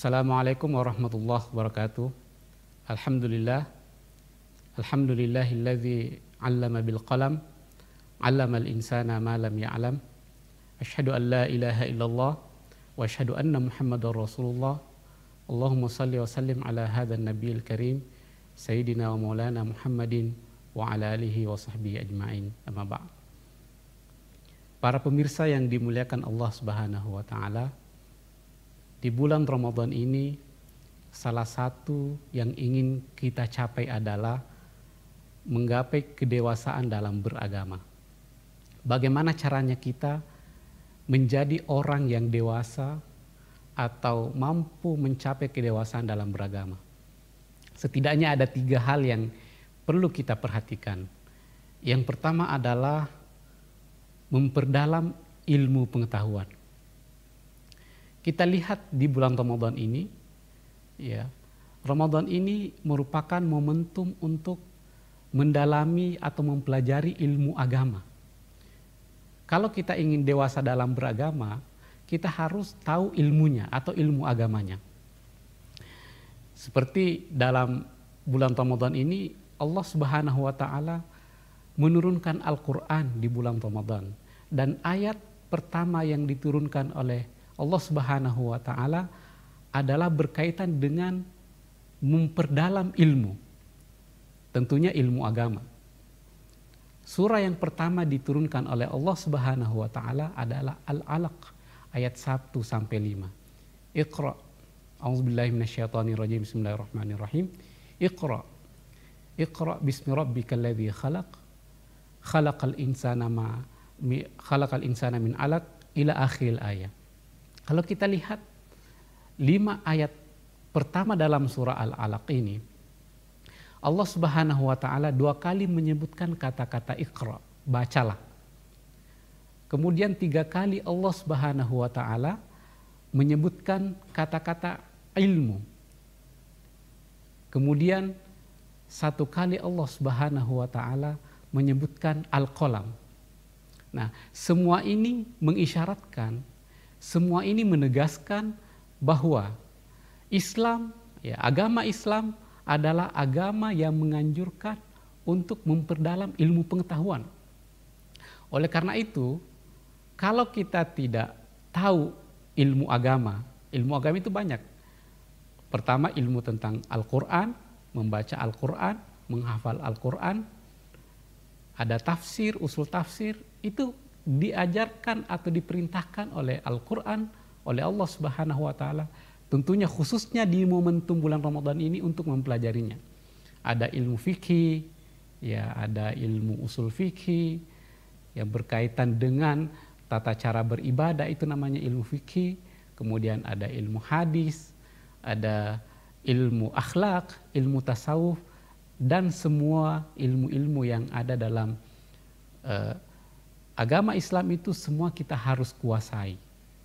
Assalamualaikum warahmatullahi wabarakatuh. Alhamdulillah. Alhamdulillahilladzi 'allama bil qalam, 'allamal insana ma lam ya'lam. Asyhadu an la ilaha illallah wa asyhadu anna Muhammadar Rasulullah. Allahumma shalli wa sallim ala hadzal nabiyil karim sayyidina wa maulana Muhammadin wa ala alihi wa sahbihi ajmain. Amma ba'd. Para pemirsa yang dimuliakan Allah Subhanahu wa taala, di bulan Ramadan ini salah satu yang ingin kita capai adalah menggapai kedewasaan dalam beragama. Bagaimana caranya kita menjadi orang yang dewasa atau mampu mencapai kedewasaan dalam beragama? Setidaknya ada 3 hal yang perlu kita perhatikan. Yang pertama adalah memperdalam ilmu pengetahuan. Kita lihat di bulan Ramadan ini, ya, Ramadan ini merupakan momentum untuk mendalami atau mempelajari ilmu agama. Kalau kita ingin dewasa dalam beragama, kita harus tahu ilmunya atau ilmu agamanya. Seperti dalam bulan Ramadan ini, Allah Subhanahu wa taala menurunkan Al-Qur'an di bulan Ramadan, dan ayat pertama yang diturunkan oleh Allah Subhanahu wa taala adalah berkaitan dengan memperdalam ilmu. Tentunya ilmu agama. Surah yang pertama diturunkan oleh Allah Subhanahu wa taala adalah Al-Alaq ayat 1 sampai 5. Iqra. A'udzubillahi minasyaitonir rajim. Bismillahirrahmanirrahim. Iqra. Iqra bismi rabbikal ladzi khalaq. Khalaqal insana min 'alaq ila akhiril ayat. Kalau kita lihat 5 ayat pertama dalam surah Al-Alaq ini, Allah Subhanahu wa taala 2 kali menyebutkan kata-kata Iqra, bacalah. Kemudian 3 kali Allah Subhanahu wa taala menyebutkan kata-kata ilmu. Kemudian 1 kali Allah Subhanahu wa taala menyebutkan Al-Qalam. Nah, semua ini mengisyaratkan, semua ini menegaskan bahwa Islam, ya, agama Islam adalah agama yang menganjurkan untuk memperdalam ilmu pengetahuan. Oleh karena itu, kalau kita tidak tahu ilmu agama itu banyak. Pertama, ilmu tentang Al-Quran, membaca Al-Quran, menghafal Al-Quran, ada tafsir, usul tafsir, itu diajarkan atau diperintahkan oleh Al-Quran, oleh Allah Subhanahu wa taala, tentunya khususnya di momentum bulan Ramadan ini untuk mempelajarinya. Ada ilmu fikih, ya, ada ilmu usul fikih yang berkaitan dengan tata cara beribadah, itu namanya ilmu fikih. Kemudian ada ilmu hadis, ada ilmu akhlak, ilmu tasawuf, dan semua ilmu-ilmu yang ada dalam agama Islam itu semua kita harus kuasai.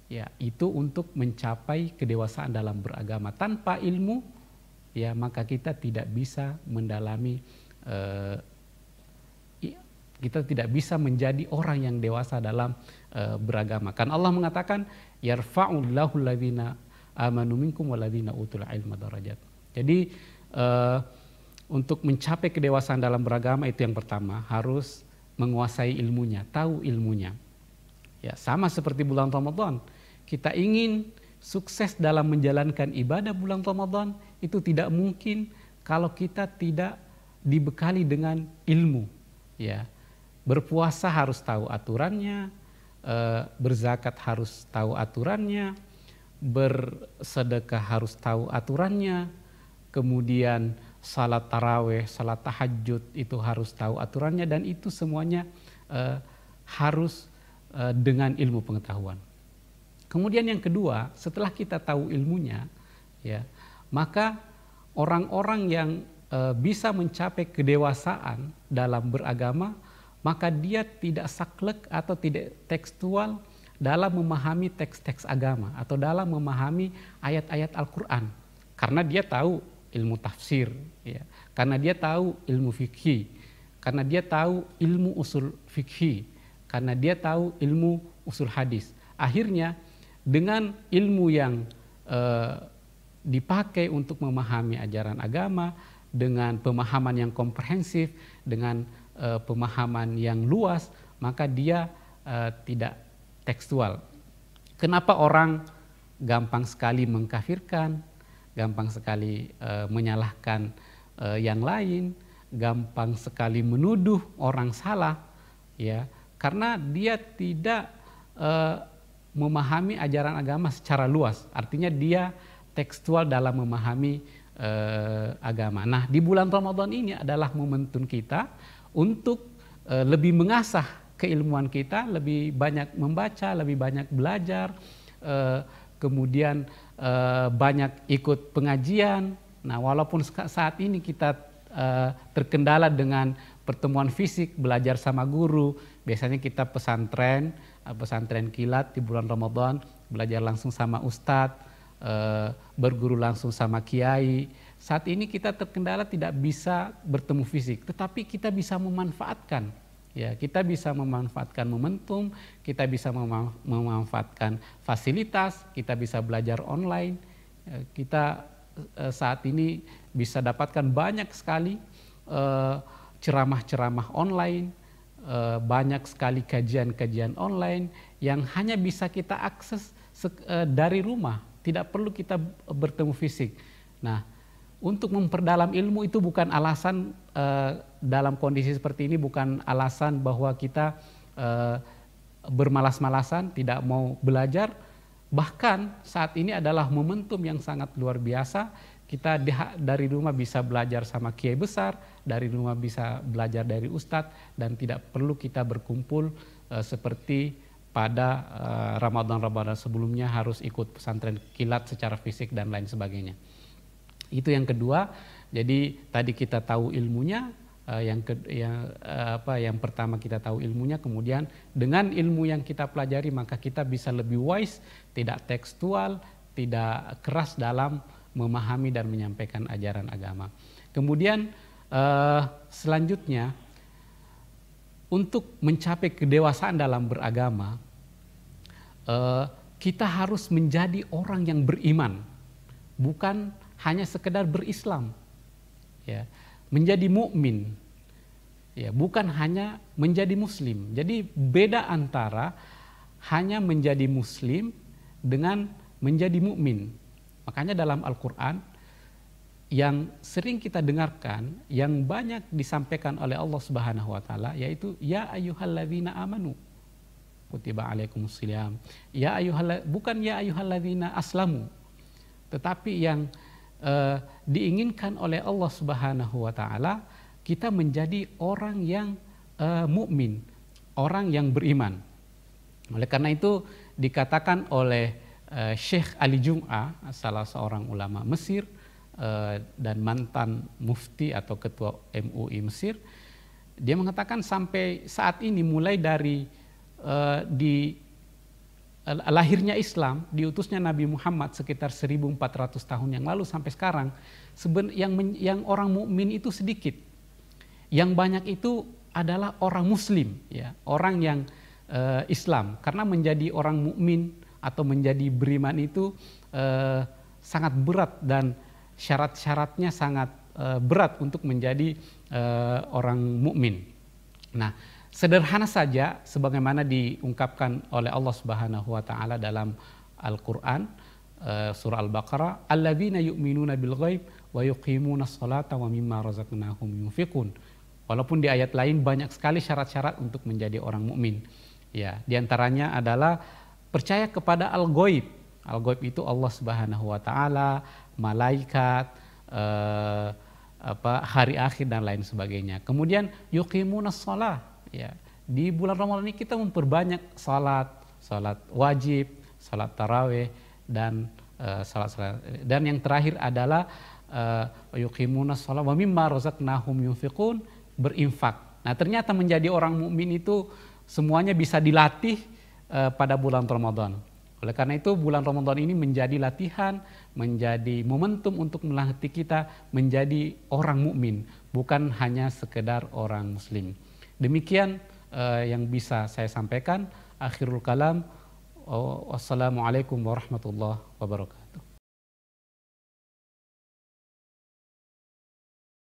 Ya, itu untuk mencapai kedewasaan dalam beragama. Tanpa ilmu, ya, maka kita tidak bisa mendalami, kita tidak bisa menjadi orang yang dewasa dalam beragama. Kan Allah mengatakan, yarfa'ullahu alladzina amanu minkum walladzina utul ilma darajat. Jadi untuk mencapai kedewasaan dalam beragama itu yang pertama, harus menguasai ilmunya, tahu ilmunya. Ya, sama seperti bulan Ramadan. Kita ingin sukses dalam menjalankan ibadah bulan Ramadan, itu tidak mungkin kalau kita tidak dibekali dengan ilmu. Ya, berpuasa harus tahu aturannya, berzakat harus tahu aturannya, bersedekah harus tahu aturannya, kemudian salat taraweh, salat tahajud itu harus tahu aturannya, dan itu semuanya harus dengan ilmu pengetahuan. Kemudian yang kedua, setelah kita tahu ilmunya, ya, maka orang-orang yang bisa mencapai kedewasaan dalam beragama, maka dia tidak saklek atau tidak tekstual dalam memahami teks-teks agama atau dalam memahami ayat-ayat Al-Quran, karena dia tahu ilmu tafsir, ya, karena dia tahu ilmu fikih, karena dia tahu ilmu usul fikih, karena dia tahu ilmu usul hadis. Akhirnya dengan ilmu yang dipakai untuk memahami ajaran agama dengan pemahaman yang komprehensif, dengan pemahaman yang luas, maka dia tidak tekstual. Kenapa orang gampang sekali mengkafirkan, gampang sekali menyalahkan yang lain, gampang sekali menuduh orang salah, ya, karena dia tidak memahami ajaran agama secara luas. Artinya dia tekstual dalam memahami agama. Nah, di bulan Ramadan ini adalah momentum kita untuk lebih mengasah keilmuan kita, lebih banyak membaca, lebih banyak belajar, kemudian banyak ikut pengajian. Nah, walaupun saat ini kita terkendala dengan pertemuan fisik, belajar sama guru, biasanya kita pesantren kilat di bulan Ramadan, belajar langsung sama ustadz, berguru langsung sama kiai. Saat ini kita terkendala tidak bisa bertemu fisik, tetapi kita bisa memanfaatkan. Ya, kita bisa memanfaatkan momentum, kita bisa memanfaatkan fasilitas, kita bisa belajar online. Kita saat ini bisa dapatkan banyak sekali ceramah-ceramah online, banyak sekali kajian-kajian online yang hanya bisa kita akses dari rumah, tidak perlu kita bertemu fisik. Nah, untuk memperdalam ilmu itu bukan alasan dalam kondisi seperti ini, bukan alasan bahwa kita bermalas-malasan, tidak mau belajar. Bahkan saat ini adalah momentum yang sangat luar biasa. Kita dari rumah bisa belajar sama kiai besar, dari rumah bisa belajar dari ustadz, dan tidak perlu kita berkumpul seperti pada Ramadan-Ramadan sebelumnya harus ikut pesantren kilat secara fisik dan lain sebagainya. Itu yang kedua. Jadi tadi kita tahu ilmunya, yang pertama kita tahu ilmunya, kemudian dengan ilmu yang kita pelajari maka kita bisa lebih wise, tidak tekstual, tidak keras dalam memahami dan menyampaikan ajaran agama. Kemudian selanjutnya, untuk mencapai kedewasaan dalam beragama, kita harus menjadi orang yang beriman, bukan hanya sekedar berislam, ya, menjadi mukmin, ya, bukan hanya menjadi muslim. Jadi beda antara hanya menjadi muslim dengan menjadi mukmin. Makanya dalam Al-Quran yang sering kita dengarkan, yang banyak disampaikan oleh Allah Subhanahu wa taala, yaitu ya ayyuhalladzina amanu kutiba alaikumusiyam. Bukan ya ayyuhalladzina aslamu, tetapi yang diinginkan oleh Allah Subhanahu wa taala kita menjadi orang yang mukmin, orang yang beriman. Oleh karena itu dikatakan oleh Syekh Ali Jum'ah, salah seorang ulama Mesir dan mantan mufti atau ketua MUI Mesir, dia mengatakan sampai saat ini, mulai dari lahirnya Islam, diutusnya Nabi Muhammad sekitar 1400 tahun yang lalu sampai sekarang, yang orang mukmin itu sedikit. Yang banyak itu adalah orang muslim, ya, orang yang Islam. Karena menjadi orang mukmin atau menjadi beriman itu sangat berat dan syarat-syaratnya sangat berat untuk menjadi orang mukmin. Nah, sederhana saja sebagaimana diungkapkan oleh Allah Subhanahu wa taala dalam Al-Qur'an, surah Al-Baqarah, alladzina yu'minuna bil ghaib wa yuqimunas salata wa mimma razaqnahum yunfiqun. Walaupun di ayat lain banyak sekali syarat-syarat untuk menjadi orang mukmin. Ya, di antaranya adalah percaya kepada al-ghaib. Al-ghaib itu Allah Subhanahu wa taala, malaikat, hari akhir dan lain sebagainya. Kemudian yuqimunas shalah. Ya, di bulan Ramadan ini kita memperbanyak salat wajib, salat tarawih, dan salat. Dan yang terakhir adalah yuqimunas shalah wa mimma razaqnahum yunfiqun, berinfak. Nah, ternyata menjadi orang mukmin itu semuanya bisa dilatih pada bulan Ramadan. Oleh karena itu bulan Ramadan ini menjadi latihan, menjadi momentum untuk melatih kita menjadi orang mukmin, bukan hanya sekedar orang muslim. Demikian yang bisa saya sampaikan. Akhirul kalam. Wassalamualaikum warahmatullahi wabarakatuh.